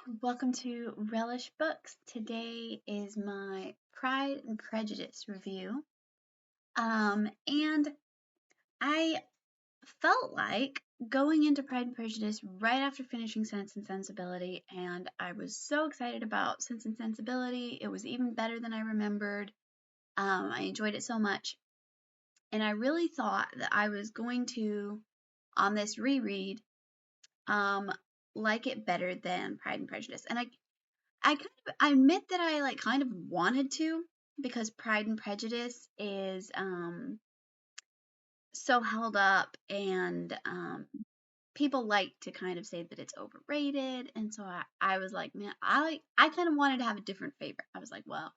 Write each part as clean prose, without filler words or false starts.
Welcome to Relish Books. Today is my Pride and Prejudice review. And I felt like going into Pride and Prejudice right after finishing Sense and Sensibility, and I was so excited about Sense and Sensibility. It was even better than I remembered. I enjoyed it so much, and I really thought that I was going to, on this reread, um, like it better than Pride and Prejudice. And I admit that I kind of wanted to, because Pride and Prejudice is so held up, and people like to kind of say that it's overrated, and so I was like, man, I kind of wanted to have a different favorite. I was like, well,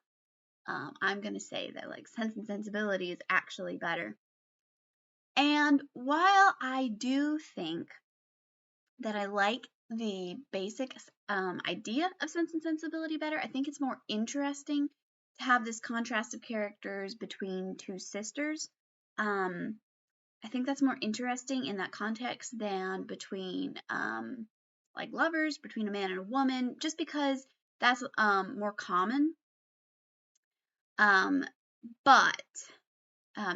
I'm gonna say that Sense and Sensibility is actually better. And while I do think that I like the basic idea of Sense and Sensibility better, I think it's more interesting to have this contrast of characters between two sisters. I think that's more interesting in that context than between lovers, between a man and a woman, just because that's more common. Um, but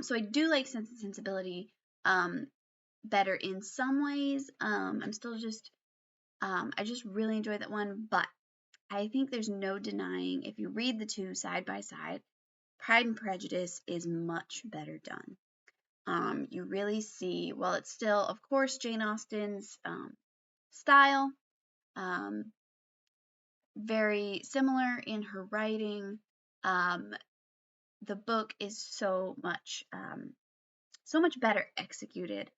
so I do like Sense and Sensibility better in some ways. I'm still just I just really enjoy that one, but I think there's no denying, if you read the two side by side, Pride and Prejudice is much better done. You really see, well, it's still, of course, Jane Austen's style, um, very similar in her writing. Um, the book is so much better executed.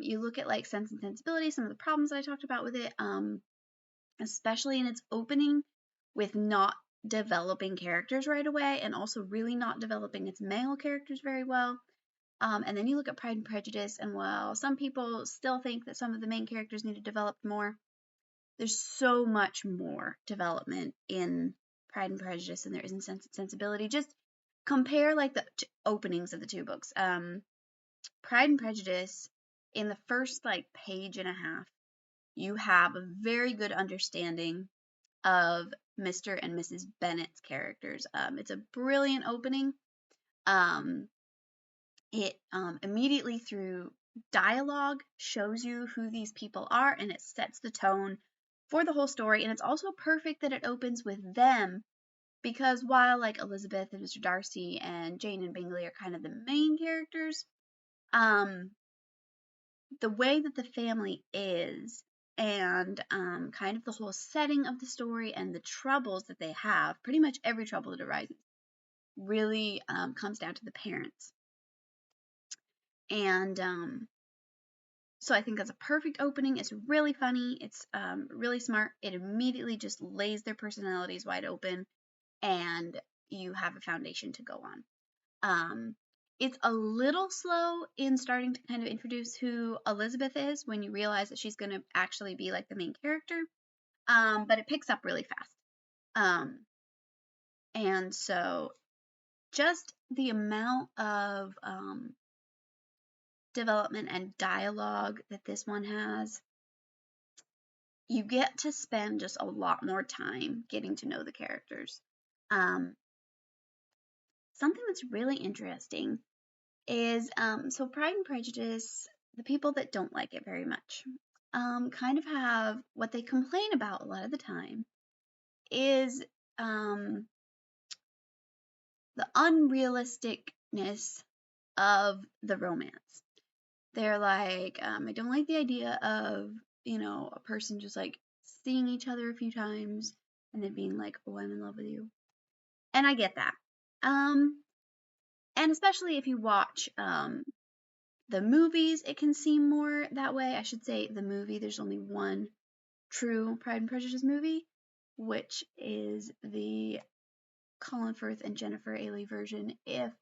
You look at Sense and Sensibility, some of the problems that I talked about with it, especially in its opening, with not developing characters right away, and also really not developing its male characters very well. And then you look at Pride and Prejudice, and while some people still think that some of the main characters need to develop more, there's so much more development in Pride and Prejudice than there is in Sense and Sensibility. Just compare the openings of the two books. Pride and Prejudice, in the first page and a half, you have a very good understanding of Mr. and Mrs. Bennet's characters. It's a brilliant opening. It immediately, through dialogue, shows you who these people are, and it sets the tone for the whole story. And it's also perfect that it opens with them, because while Elizabeth and Mr. Darcy and Jane and Bingley are kind of the main characters, the way that the family is, and kind of the whole setting of the story and the troubles that they have, pretty much every trouble that arises, really comes down to the parents. And so I think that's a perfect opening. It's really funny. It's really smart. It immediately just lays their personalities wide open, and you have a foundation to go on. It's a little slow in starting to kind of introduce who Elizabeth is, when you realize that she's going to actually be the main character, but it picks up really fast. And so just the amount of development and dialogue that this one has, you get to spend just a lot more time getting to know the characters. Something that's really interesting is, so Pride and Prejudice, the people that don't like it very much, kind of have what they complain about a lot of the time is the unrealisticness of the romance. They're like, I don't like the idea of, a person just seeing each other a few times and then being like, oh, I'm in love with you. And I get that. And especially if you watch the movies, it can seem more that way. I should say the movie, there's only one true Pride and Prejudice movie, which is the Colin Firth and Jennifer Ailey version. If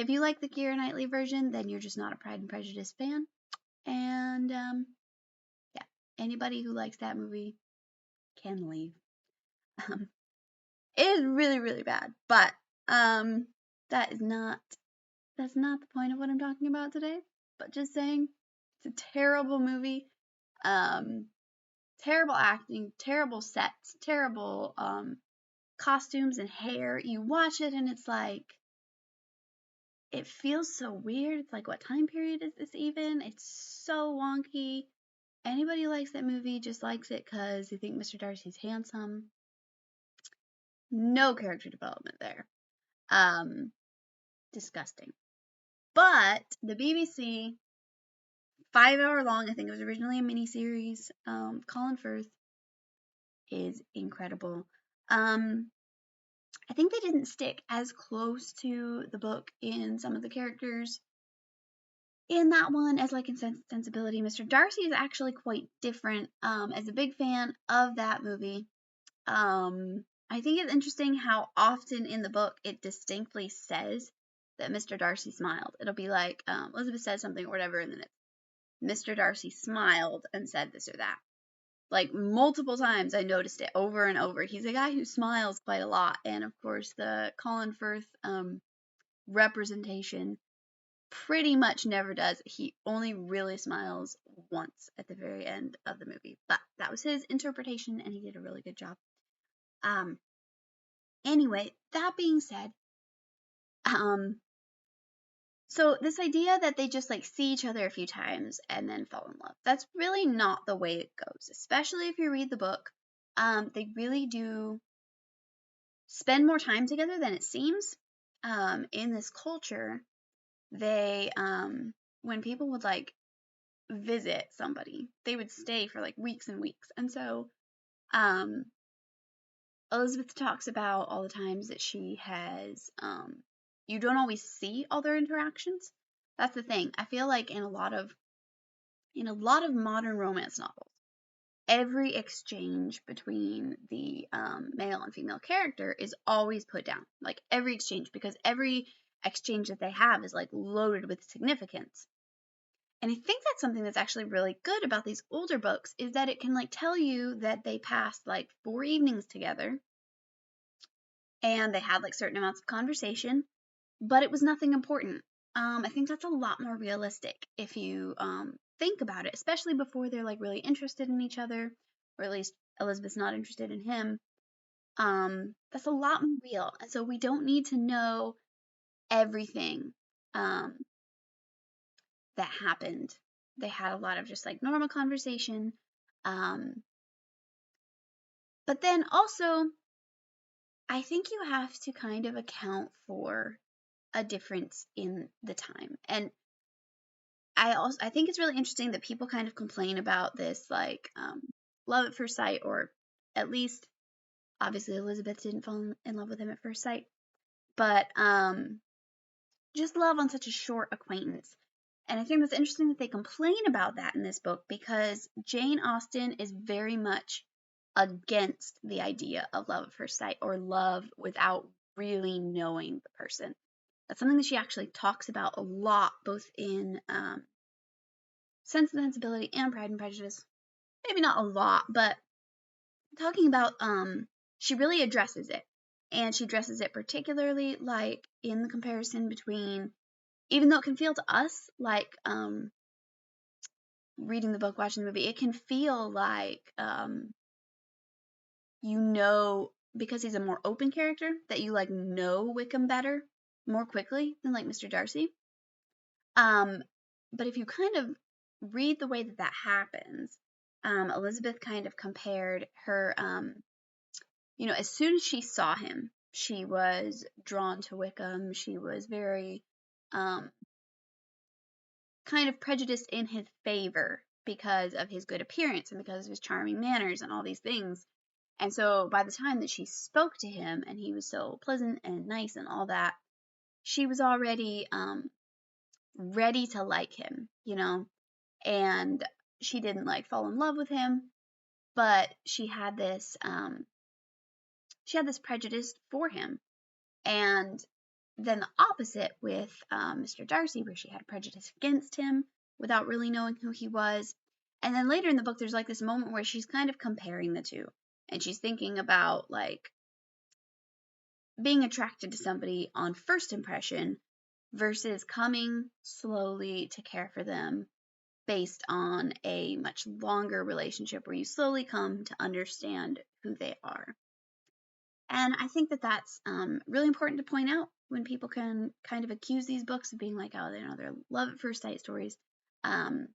you like the Keira Knightley version, then you're just not a Pride and Prejudice fan. And yeah, anybody who likes that movie can leave. It is really, really bad, but that's not the point of what I'm talking about today. But just saying, it's a terrible movie. terrible acting, terrible sets, terrible costumes and hair. You watch it and it's like, it feels so weird. It's like, what time period is this even? It's so wonky. Anybody who likes that movie just likes it because they think Mr. Darcy's handsome. No character development there. Disgusting. But the BBC, 5 hour long, I think it was originally a miniseries. Colin Firth is incredible. I think they didn't stick as close to the book in some of the characters in that one as like in Sense and Sensibility. Mr. Darcy is actually quite different. As a big fan of that movie, I think it's interesting how often in the book it distinctly says that Mr. Darcy smiled. It'll be like Elizabeth says something or whatever, and then it's Mr. Darcy smiled and said this or that. Like multiple times I noticed it over and over. He's a guy who smiles quite a lot, and of course the Colin Firth representation pretty much never does. He only really smiles once at the very end of the movie, but that was his interpretation and he did a really good job. Anyway, that being said, so this idea that they just like see each other a few times and then fall in love, that's really not the way it goes, especially if you read the book. They really do spend more time together than it seems. In this culture, they when people would like visit somebody, they would stay for like weeks and weeks. And so Elizabeth talks about all the times that she has you don't always see all their interactions. That's the thing. I feel like in a lot of modern romance novels, every exchange between the male and female character is always put down. Like every exchange, because every exchange that they have is like loaded with significance. And I think that's something that's actually really good about these older books, is that it can like tell you that they passed like 4 evenings together and they had like certain amounts of conversation, but it was nothing important. I think that's a lot more realistic if you think about it, especially before they're like really interested in each other, or at least Elizabeth's not interested in him. That's a lot more real, and so we don't need to know everything that happened. They had a lot of just like normal conversation, but then also I think you have to kind of account for a difference in the time. And I think it's really interesting that people kind of complain about this like love at first sight, or at least obviously Elizabeth didn't fall in love with him at first sight, but just love on such a short acquaintance. And I think that's interesting that they complain about that in this book, because Jane Austen is very much against the idea of love at first sight, or love without really knowing the person. That's something that she actually talks about a lot, both in Sense and Sensibility and Pride and Prejudice. Maybe not a lot, but talking about she really addresses it. And she addresses it particularly like in the comparison between, even though it can feel to us like reading the book, watching the movie, it can feel like because he's a more open character, that you like know Wickham better more quickly than like Mr. Darcy. But if you kind of read the way that that happens, Elizabeth kind of compared her, as soon as she saw him, she was drawn to Wickham. She was very kind of prejudiced in his favor because of his good appearance and because of his charming manners and all these things. And so by the time that she spoke to him and he was so pleasant and nice and all that, she was already ready to like him, and she didn't like fall in love with him, but she had this prejudice for him. And then the opposite with Mr. Darcy, where she had a prejudice against him without really knowing who he was. And then later in the book, there's like this moment where she's kind of comparing the two, and she's thinking about like being attracted to somebody on first impression versus coming slowly to care for them based on a much longer relationship where you slowly come to understand who they are. And I think that that's really important to point out when people can kind of accuse these books of being like, oh, they're love at first sight stories. Um,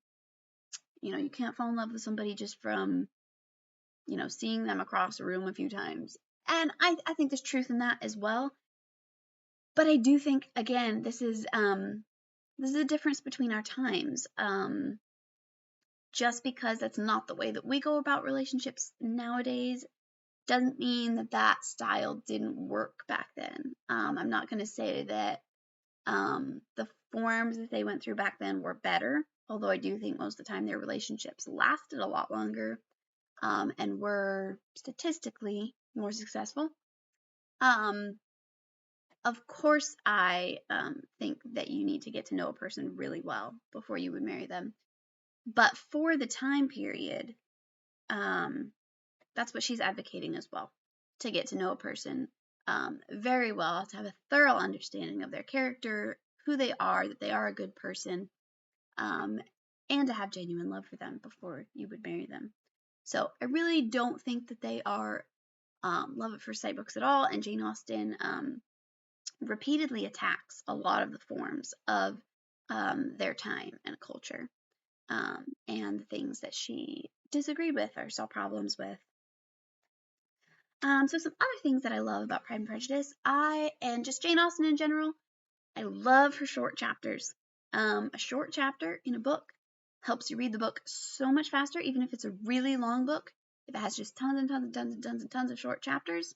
you can't fall in love with somebody just from, seeing them across a room a few times. And I think there's truth in that as well. But I do think, again, this is a difference between our times. Just because that's not the way that we go about relationships nowadays doesn't mean that that style didn't work back then. I'm not going to say that the forms that they went through back then were better, although I do think most of the time their relationships lasted a lot longer and were statistically more successful. Of course, I think that you need to get to know a person really well before you would marry them. But for the time period, that's what she's advocating as well, to get to know a person very well, to have a thorough understanding of their character, who they are, that they are a good person, and to have genuine love for them before you would marry them. So I really don't think that they are love at first sight books at all, and Jane Austen repeatedly attacks a lot of the forms of their time and culture, and the things that she disagreed with or saw problems with. So some other things that I love about Pride and Prejudice, and just Jane Austen in general, I love her short chapters. A short chapter in a book helps you read the book so much faster, even if it's a really long book. If it has just tons and tons and tons and tons and tons of short chapters,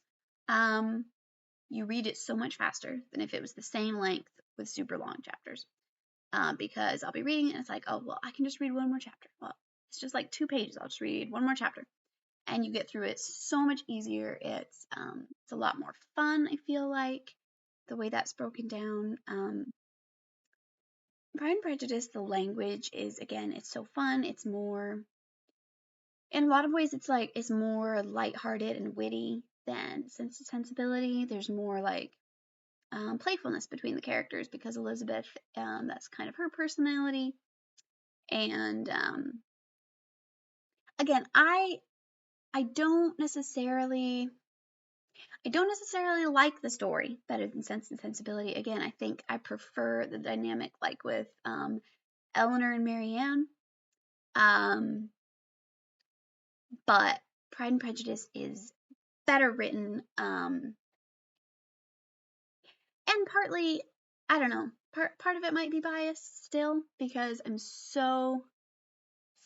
you read it so much faster than if it was the same length with super long chapters. Because I'll be reading and it's like, oh, well, I can just read one more chapter. Well, it's just like 2 pages. I'll just read one more chapter. And you get through it so much easier. It's a lot more fun, I feel like, the way that's broken down. Pride and Prejudice, the language is, again, it's so fun. It's more, in a lot of ways, it's more lighthearted and witty than Sense and Sensibility. There's more like playfulness between the characters because Elizabeth, that's kind of her personality. And again, I don't necessarily like the story better than Sense and Sensibility. Again, I think I prefer the dynamic like with Eleanor and Marianne. But Pride and Prejudice is better written, and partly, I don't know, part of it might be biased still because I'm so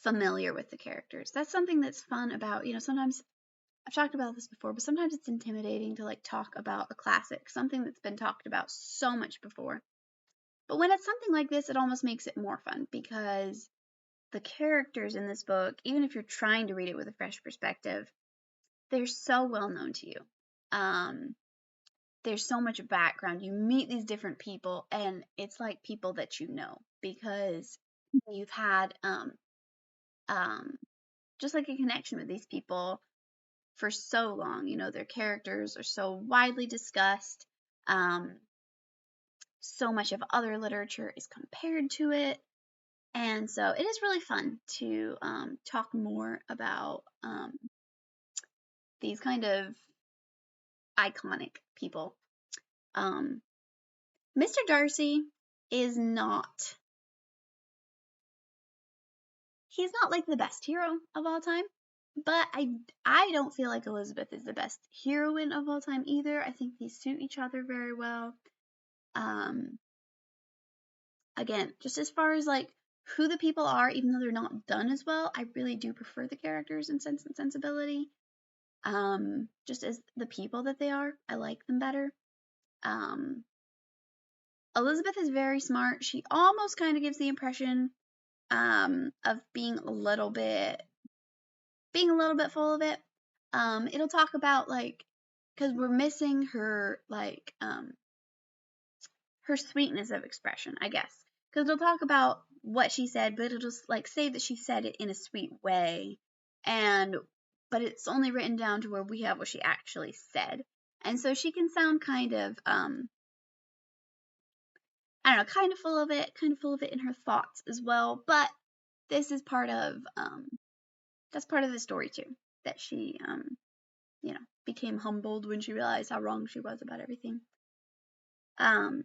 familiar with the characters. That's something that's fun about, sometimes I've talked about this before, but sometimes it's intimidating to like talk about a classic, something that's been talked about so much before. But when it's something like this, it almost makes it more fun because the characters in this book, even if you're trying to read it with a fresh perspective, they're so well known to you. There's so much background. You meet these different people, and it's like people that you know because you've had just like a connection with these people for so long. Their characters are so widely discussed. So much of other literature is compared to it. And so it is really fun to talk more about these kind of iconic people. Mr. Darcy is not, he's not like the best hero of all time, but I don't feel like Elizabeth is the best heroine of all time either. I think these suit each other very well. Again, just as far as like who the people are, even though they're not done as well, I really do prefer the characters in Sense and Sensibility. Just as the people that they are, I like them better. Elizabeth is very smart. She almost kind of gives the impression of being a little bit full of it. It'll talk about like, because we're missing her like her sweetness of expression, I guess. Because it'll talk about what she said, but it'll just like say that she said it in a sweet way, but it's only written down to where we have what she actually said, and so she can sound kind of I don't know, kind of full of it in her thoughts as well. But this is part of that's part of the story too, that she became humbled when she realized how wrong she was about everything. Um,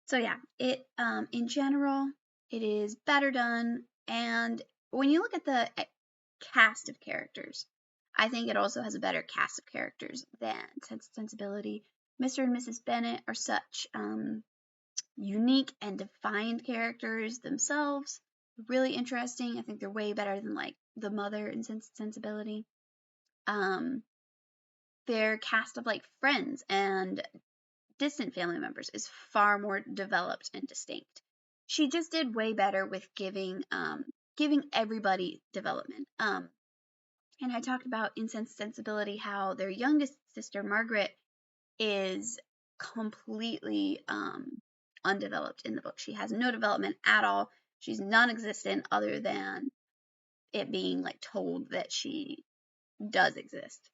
so yeah, it in general, it is better done, and when you look at the cast of characters, I think it also has a better cast of characters than Sense and Sensibility. Mr. and Mrs. Bennet are such unique and defined characters themselves. Really interesting. I think they're way better than like the mother in Sense and Sensibility. Their cast of like friends and distant family members is far more developed and distinct. She just did way better with giving everybody development. And I talked about in Sense and Sensibility how their youngest sister Margaret is completely undeveloped in the book. She has no development at all. She's non-existent other than it being like told that she does exist.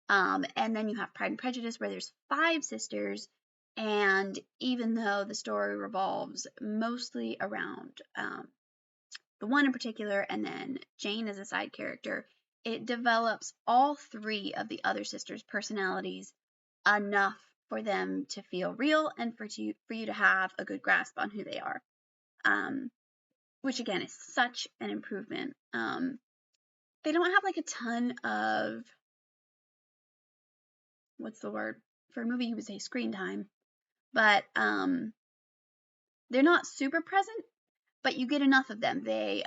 And then you have Pride and Prejudice, where there's 5 sisters, and even though the story revolves mostly around the one in particular, and then Jane as a side character, it develops all 3 of the other sisters' personalities enough for them to feel real and for you to have a good grasp on who they are. Which again is such an improvement. They don't have like a ton of, what's the word? For a movie you would say screen time, but they're not super present, but you get enough of them. They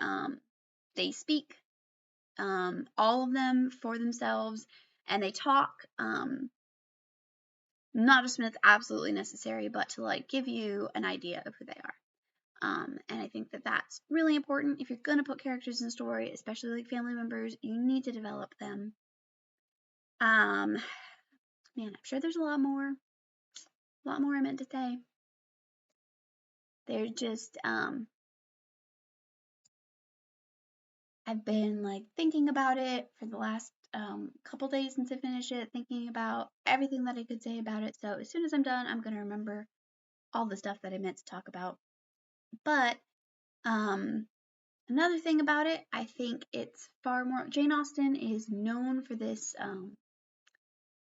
speak, all of them for themselves, and they talk, not just when it's absolutely necessary, but to like give you an idea of who they are. And I think that that's really important. If you're going to put characters in a story, especially like family members, you need to develop them. Man, I'm sure there's a lot more I meant to say. There's just, I've been like thinking about it for the last couple days since I finished it, thinking about everything that I could say about it. So as soon as I'm done, I'm going to remember all the stuff that I meant to talk about. But another thing about it, I think it's far more, Jane Austen is known for this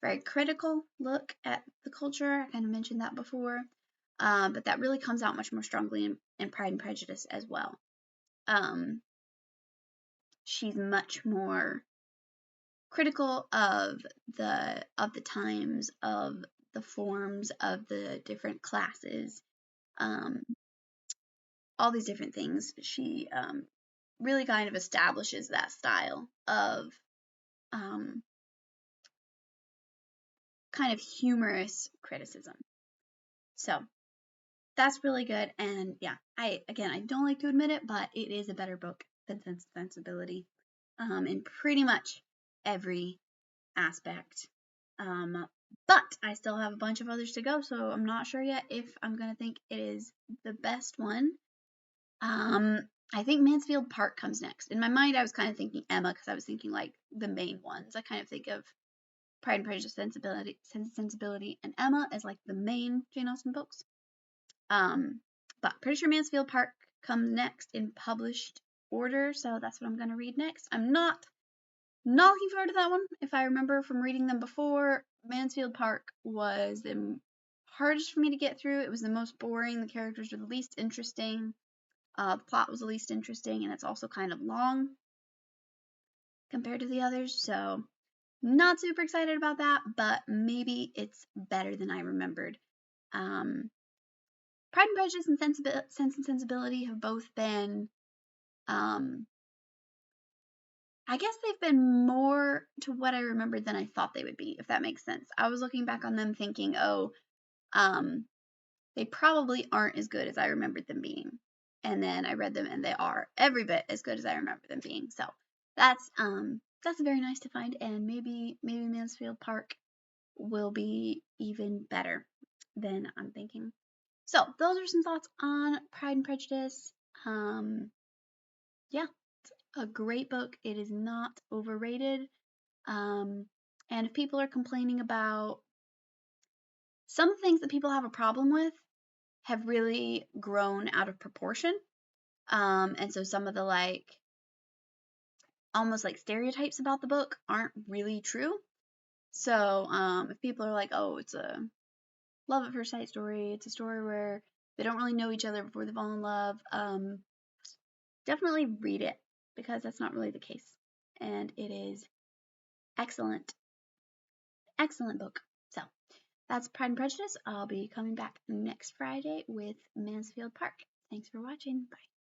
very critical look at the culture. I kind of mentioned that before. But that really comes out much more strongly in Pride and Prejudice as well. She's much more critical of the times, of the forms, of the different classes, all these different things. She really kind of establishes that style of kind of humorous criticism. So that's really good. And yeah, I don't like to admit it, but it is a better book than Sense and Sensibility in pretty much every aspect. But I still have a bunch of others to go, so I'm not sure yet if I'm gonna think it is the best one. I think Mansfield Park comes next. In my mind, I was kind of thinking Emma because I was thinking like the main ones. I kind of think of Pride and Prejudice, Sensibility, and Emma as like the main Jane Austen books. But pretty sure Mansfield Park comes next in published order, so that's what I'm gonna read next. I'm not looking forward to that one. If I remember from reading them before, Mansfield Park was the hardest for me to get through. It was the most boring. The characters were the least interesting. The plot was the least interesting, and it's also kind of long compared to the others. So, not super excited about that, but maybe it's better than I remembered. Pride and Prejudice and Sense and Sensibility have both been, I guess they've been more to what I remembered than I thought they would be, if that makes sense. I was looking back on them thinking, oh, they probably aren't as good as I remembered them being. And then I read them and they are every bit as good as I remember them being. So that's very nice to find, and maybe Mansfield Park will be even better than I'm thinking. So those are some thoughts on Pride and Prejudice. Yeah, it's a great book. It is not overrated. And if people are complaining about some things that people have a problem with have really grown out of proportion. And so some of the like almost like stereotypes about the book aren't really true. So if people are like, oh, it's a love at first sight story, it's a story where they don't really know each other before they fall in love, definitely read it, because that's not really the case. And it is excellent, excellent book. So that's Pride and Prejudice. I'll be coming back next Friday with Mansfield Park. Thanks for watching. Bye.